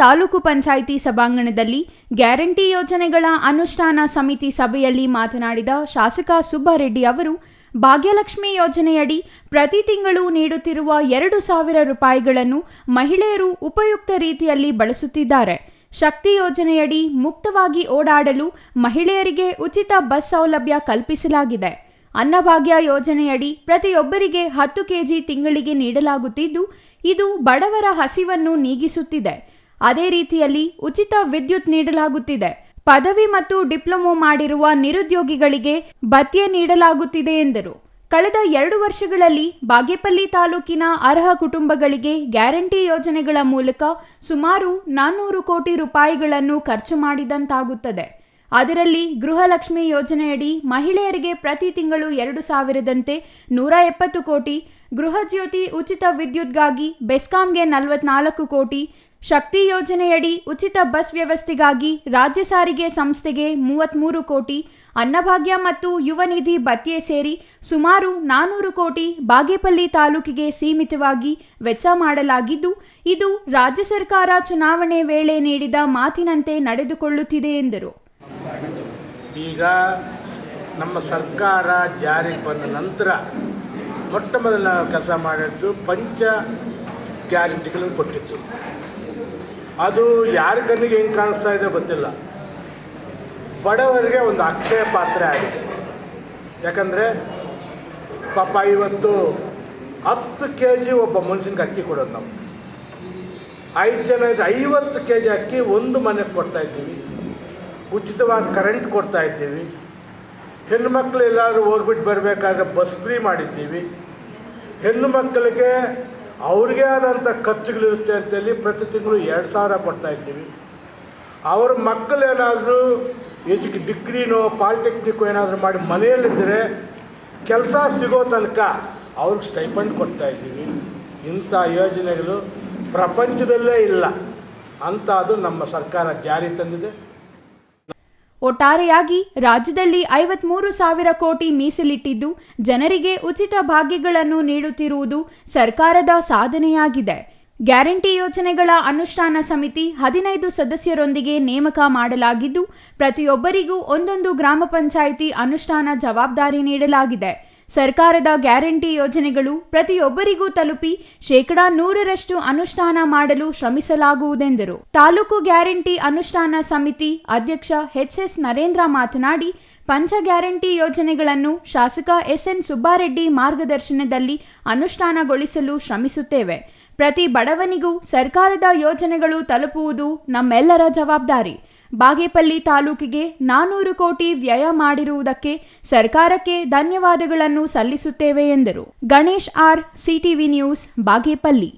ತಾಲೂಕು ಪಂಚಾಯಿತಿ ಸಭಾಂಗಣದಲ್ಲಿ ಗ್ಯಾರಂಟಿ ಯೋಜನೆಗಳ ಅನುಷ್ಠಾನ ಸಮಿತಿ ಸಭೆಯಲ್ಲಿ ಮಾತನಾಡಿದ ಶಾಸಕ ಸುಬ್ಬಾರೆಡ್ಡಿ ಅವರು, ಭಾಗ್ಯಲಕ್ಷ್ಮಿ ಯೋಜನೆಯಡಿ ಪ್ರತಿ ತಿಂಗಳು ನೀಡುತ್ತಿರುವ 2,000 ರೂಪಾಯಿಗಳನ್ನು ಮಹಿಳೆಯರು ಉಪಯುಕ್ತ ರೀತಿಯಲ್ಲಿ ಬಳಸುತ್ತಿದ್ದಾರೆ. ಶಕ್ತಿ ಯೋಜನೆಯಡಿ ಮುಕ್ತವಾಗಿ ಓಡಾಡಲು ಮಹಿಳೆಯರಿಗೆ ಉಚಿತ ಬಸ್ ಸೌಲಭ್ಯ ಕಲ್ಪಿಸಲಾಗಿದೆ. ಅನ್ನಭಾಗ್ಯ ಯೋಜನೆಯಡಿ ಪ್ರತಿಯೊಬ್ಬರಿಗೆ 10 ಕೆಜಿ ತಿಂಗಳಿಗೆ ನೀಡಲಾಗುತ್ತಿದ್ದು, ಇದು ಬಡವರ ಹಸಿವನ್ನು ನೀಗಿಸುತ್ತಿದೆ. ಅದೇ ರೀತಿಯಲ್ಲಿ ಉಚಿತ ವಿದ್ಯುತ್ ನೀಡಲಾಗುತ್ತಿದೆ. ಪದವಿ ಮತ್ತು ಡಿಪ್ಲೊಮೊ ಮಾಡಿರುವ ನಿರುದ್ಯೋಗಿಗಳಿಗೆ ಭತ್ಯೆ ನೀಡಲಾಗುತ್ತಿದೆ ಎಂದರು. ಕಳೆದ 2 ವರ್ಷಗಳಲ್ಲಿ ಬಾಗೇಪಲ್ಲಿ ತಾಲೂಕಿನ ಅರ್ಹ ಕುಟುಂಬಗಳಿಗೆ ಗ್ಯಾರಂಟಿ ಯೋಜನೆಗಳ ಮೂಲಕ ಸುಮಾರು 400 ಕೋಟಿ ರೂಪಾಯಿಗಳನ್ನು ಖರ್ಚು ಮಾಡಿದಂತಾಗುತ್ತದೆ. ಅದರಲ್ಲಿ ಗೃಹಲಕ್ಷ್ಮಿ ಯೋಜನೆಯಡಿ ಮಹಿಳೆಯರಿಗೆ ಪ್ರತಿ ತಿಂಗಳು 2,000ದಂತೆ 170 ಕೋಟಿ, ಗೃಹಜ್ಯೋತಿ ಉಚಿತ ವಿದ್ಯುತ್ಗಾಗಿ ಬೆಸ್ಕಾಂಗೆ 44 ಕೋಟಿ, ಶಕ್ತಿ ಯೋಜನೆಯಡಿ ಉಚಿತ ಬಸ್ ವ್ಯವಸ್ಥೆಗಾಗಿ ರಾಜ್ಯ ಸಾರಿಗೆ ಸಂಸ್ಥೆಗೆ 33 ಕೋಟಿ, ಅನ್ನಭಾಗ್ಯ ಮತ್ತು ಯುವ ನಿಧಿ ಭತ್ಯೆ ಸೇರಿ ಸುಮಾರು 400 ಕೋಟಿ ಬಾಗೇಪಲ್ಲಿ ತಾಲೂಕಿಗೆ ಸೀಮಿತವಾಗಿ ವೆಚ್ಚ ಮಾಡಲಾಗಿದ್ದು, ಇದು ರಾಜ್ಯ ಸರ್ಕಾರ ಚುನಾವಣೆ ವೇಳೆ ನೀಡಿದ ಮಾತಿನಂತೆ ನಡೆದುಕೊಳ್ಳುತ್ತಿದೆ ಎಂದರು. ಈಗ ನಮ್ಮ ಸರ್ಕಾರ ಜಾರಿಗೆ ಬಂದ ನಂತರ ಮೊಟ್ಟ ಮೊದಲ ಕೆಲಸ ಮಾಡಿದ್ದು ಪಂಚ ಗ್ಯಾರಂಟಿಗಳನ್ನು ಕೊಟ್ಟಿತ್ತು. ಅದು ಯಾರ ಕಣ್ಣಿಗೆ ಹೆಂಗೆ ಕಾಣಿಸ್ತಾ ಇದೆ ಗೊತ್ತಿಲ್ಲ. ಬಡವರಿಗೆ ಒಂದು ಅಕ್ಷಯ ಪಾತ್ರೆ ಆಗಿದೆ. ಯಾಕಂದರೆ ಪಾಪ ಇವತ್ತು 10 ಕೆಜಿ ಒಬ್ಬ ಮನುಷ್ಯನಿಗೆ ಅಕ್ಕಿ ಕೊಡೋದು ನಾವು 5 ಜನ 50 ಕೆಜಿ ಅಕ್ಕಿ ಒಂದು ಮನೆಗೆ ಕೊಡ್ತಾಯಿದ್ದೀವಿ. ಉಚಿತವಾಗಿ ಕರೆಂಟ್ ಕೊಡ್ತಾಯಿದ್ದೀವಿ. ಹೆಣ್ಣು ಮಕ್ಕಳು ಎಲ್ಲರೂ ಹೋಗ್ಬಿಟ್ಟು ಬರಬೇಕಾದ್ರೆ ಬಸ್ ಫ್ರೀ ಮಾಡಿದ್ದೀವಿ. ಹೆಣ್ಣು ಮಕ್ಕಳಿಗೆ ಅವ್ರಿಗೆ ಆದಂಥ ಖರ್ಚುಗಳಿರುತ್ತೆ ಅಂತೇಳಿ ಪ್ರತಿ ತಿಂಗಳು 2,000 ಕೊಡ್ತಾಯಿದ್ದೀವಿ. ಅವ್ರ ಮಕ್ಕಳೇನಾದರೂ ಡಿಗ್ರಿನೋ ಪಾಲಿಟೆಕ್ನಿಕ್ಕೋ ಏನಾದರೂ ಮಾಡಿ ಮನೆಯಲ್ಲಿದ್ದರೆ ಕೆಲಸ ಸಿಗೋ ತನಕ ಅವ್ರಿಗೆ ಸ್ಟೈಪಂಡ್ ಕೊಡ್ತಾಯಿದ್ದೀವಿ. ಇಂಥ ಯೋಜನೆಗಳು ಪ್ರಪಂಚದಲ್ಲೇ ಇಲ್ಲ ಅಂತ ಅದು ನಮ್ಮ ಸರ್ಕಾರ ಜಾರಿ ತಂದಿದೆ. ಒಟ್ಟಾರೆಯಾಗಿ ರಾಜ್ಯದಲ್ಲಿ 53,000 ಕೋಟಿ ಮೀಸಲಿಟ್ಟಿದ್ದು ಜನರಿಗೆ ಉಚಿತ ಭಾಗ್ಯಗಳನ್ನು ನೀಡುತ್ತಿರುವುದು ಸರ್ಕಾರದ ಸಾಧನೆಯಾಗಿದೆ. ಗ್ಯಾರಂಟಿ ಯೋಜನೆಗಳ ಅನುಷ್ಠಾನ ಸಮಿತಿ 15 ಸದಸ್ಯರೊಂದಿಗೆ ನೇಮಕ ಮಾಡಲಾಗಿದ್ದು, ಪ್ರತಿಯೊಬ್ಬರಿಗೂ ಒಂದೊಂದು ಗ್ರಾಮ ಪಂಚಾಯಿತಿ ಅನುಷ್ಠಾನ ಜವಾಬ್ದಾರಿ ನೀಡಲಾಗಿದೆ. ಸರ್ಕಾರದ ಗ್ಯಾರಂಟಿ ಯೋಜನೆಗಳು ಪ್ರತಿಯೊಬ್ಬರಿಗೂ ತಲುಪಿ 100% ಅನುಷ್ಠಾನ ಮಾಡಲು ಶ್ರಮಿಸಲಾಗುವುದೆಂದರು. ತಾಲೂಕು ಗ್ಯಾರಂಟಿ ಅನುಷ್ಠಾನ ಸಮಿತಿ ಅಧ್ಯಕ್ಷ ಎಚ್.ಎಸ್. ನರೇಂದ್ರ ಮಾತನಾಡಿ, ಪಂಚ ಗ್ಯಾರಂಟಿ ಯೋಜನೆಗಳನ್ನು ಶಾಸಕ ಎಸ್.ಎನ್. ಸುಬ್ಬಾರೆಡ್ಡಿ ಮಾರ್ಗದರ್ಶನದಲ್ಲಿ ಅನುಷ್ಠಾನಗೊಳಿಸಲು ಶ್ರಮಿಸುತ್ತೇವೆ. ಪ್ರತಿ ಬಡವನಿಗೂ ಸರ್ಕಾರದ ಯೋಜನೆಗಳು ತಲುಪುವುದು ನಮ್ಮೆಲ್ಲರ ಜವಾಬ್ದಾರಿ. ಬಾಗೇಪಲ್ಲಿ ತಾಲೂಕಿಗೆ 400 ಕೋಟಿ ವ್ಯಯ ಮಾಡಿರುವುದಕ್ಕೆ ಸರ್ಕಾರಕ್ಕೆ ಧನ್ಯವಾದಗಳನ್ನು ಸಲ್ಲಿಸುತ್ತೇವೆ ಎಂದರು. Ganesh R, CTV news, Bagepalli.